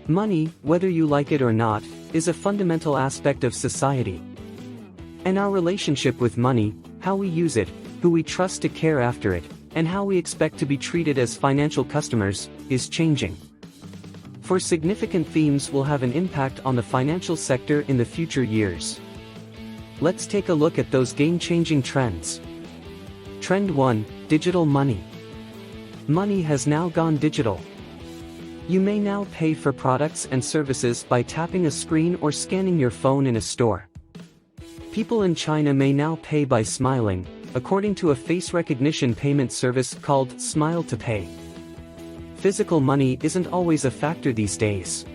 Money, whether you like it or not, is a fundamental aspect of society. And our relationship with money, how we use it, who we trust to care after it, and how we expect to be treated as financial customers, is changing. For significant themes will have an impact on the financial sector in the future years. Let's take a look at those game-changing trends. Trend 1, Digital Money. Money has now gone digital. You may now pay for products and services by tapping a screen or scanning your phone in a store. People in China may now pay by smiling, according to a face recognition payment service called Smile to Pay. Physical money isn't always a factor these days.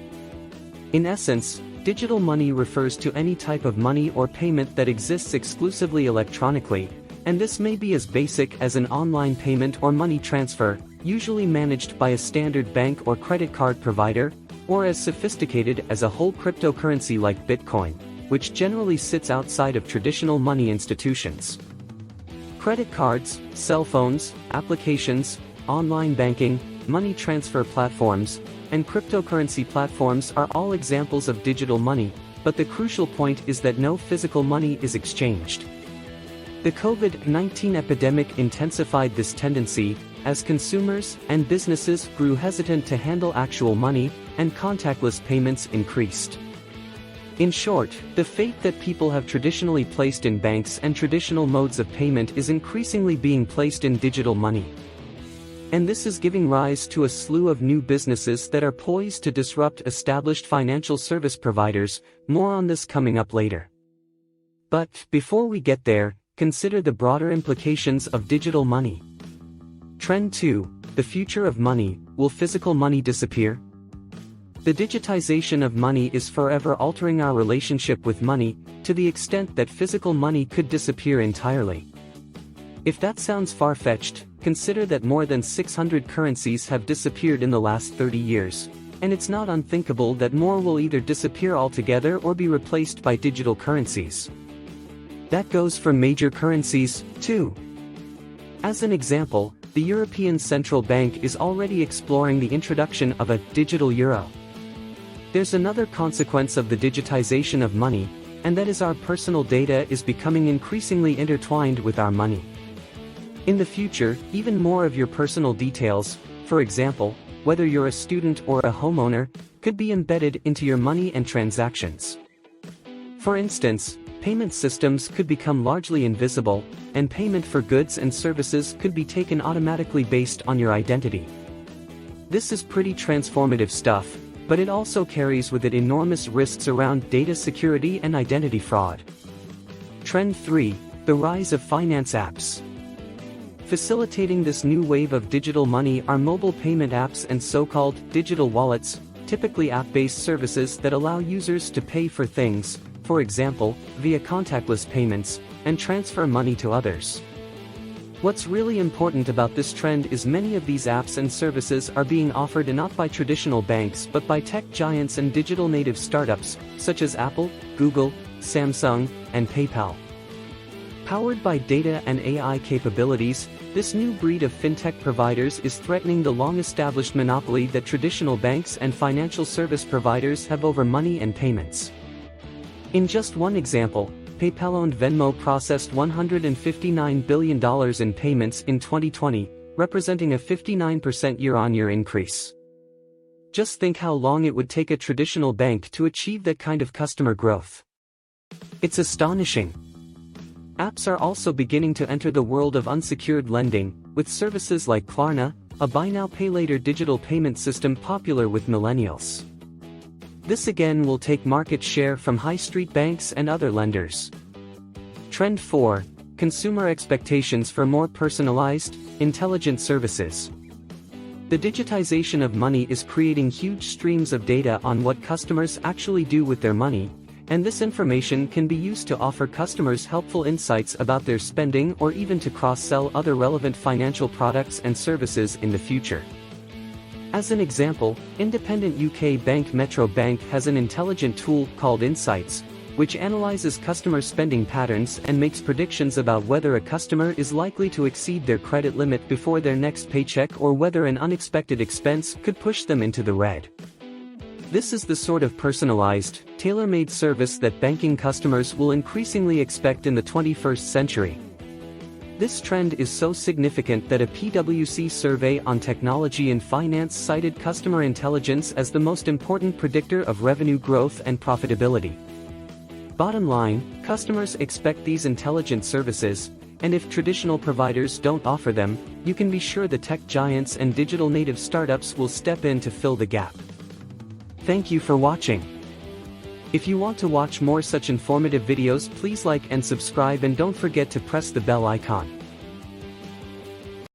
In essence, digital money refers to any type of money or payment that exists exclusively electronically, and this may be as basic as an online payment or money transfer, usually managed by a standard bank or credit card provider, or as sophisticated as a whole cryptocurrency like Bitcoin, which generally sits outside of traditional money institutions. Credit cards, cell phones, applications, online banking, money transfer platforms, and cryptocurrency platforms are all examples of digital money, but the crucial point is that no physical money is exchanged. The COVID-19 epidemic intensified this tendency, as consumers and businesses grew hesitant to handle actual money, and contactless payments increased. In short, the faith that people have traditionally placed in banks and traditional modes of payment is increasingly being placed in digital money. And this is giving rise to a slew of new businesses that are poised to disrupt established financial service providers. More on this coming up later. But before we get there, consider the broader implications of digital money. Trend 2, the future of money. Will physical money disappear? The digitization of money is forever altering our relationship with money, to the extent that physical money could disappear entirely. If that sounds far-fetched, consider that more than 600 currencies have disappeared in the last 30 years, and it's not unthinkable that more will either disappear altogether or be replaced by digital currencies. That goes for major currencies, too. As an example, the European Central Bank is already exploring the introduction of a digital euro. There's another consequence of the digitization of money, and that is our personal data is becoming increasingly intertwined with our money. In the future, even more of your personal details, for example, whether you're a student or a homeowner, could be embedded into your money and transactions. For instance, payment systems could become largely invisible, and payment for goods and services could be taken automatically based on your identity. This is pretty transformative stuff, but it also carries with it enormous risks around data security and identity fraud. Trend 3, the rise of finance apps. Facilitating this new wave of digital money are mobile payment apps and so-called digital wallets, typically app-based services that allow users to pay for things, for example, via contactless payments, and transfer money to others. What's really important about this trend is many of these apps and services are being offered not by traditional banks but by tech giants and digital native startups, such as Apple, Google, Samsung, and PayPal. Powered by data and AI capabilities, this new breed of fintech providers is threatening the long-established monopoly that traditional banks and financial service providers have over money and payments. In just one example, PayPal-owned Venmo processed $159 billion in payments in 2020, representing a 59% year-on-year increase. Just think how long it would take a traditional bank to achieve that kind of customer growth. It's astonishing. Apps are also beginning to enter the world of unsecured lending, with services like Klarna, a buy-now-pay-later digital payment system popular with millennials. This again will take market share from high street banks and other lenders. Trend 4, consumer expectations for more personalized, intelligent services. The digitization of money is creating huge streams of data on what customers actually do with their money, and this information can be used to offer customers helpful insights about their spending or even to cross-sell other relevant financial products and services in the future. As an example, independent UK bank Metro Bank has an intelligent tool called Insights, which analyzes customer spending patterns and makes predictions about whether a customer is likely to exceed their credit limit before their next paycheck or whether an unexpected expense could push them into the red. This is the sort of personalized, tailor-made service that banking customers will increasingly expect in the 21st century. This trend is so significant that a PwC survey on technology and finance cited customer intelligence as the most important predictor of revenue growth and profitability. Bottom line, customers expect these intelligent services, and if traditional providers don't offer them, you can be sure the tech giants and digital native startups will step in to fill the gap. Thank you for watching. If you want to watch more such informative videos, please like and subscribe, and don't forget to press the bell icon.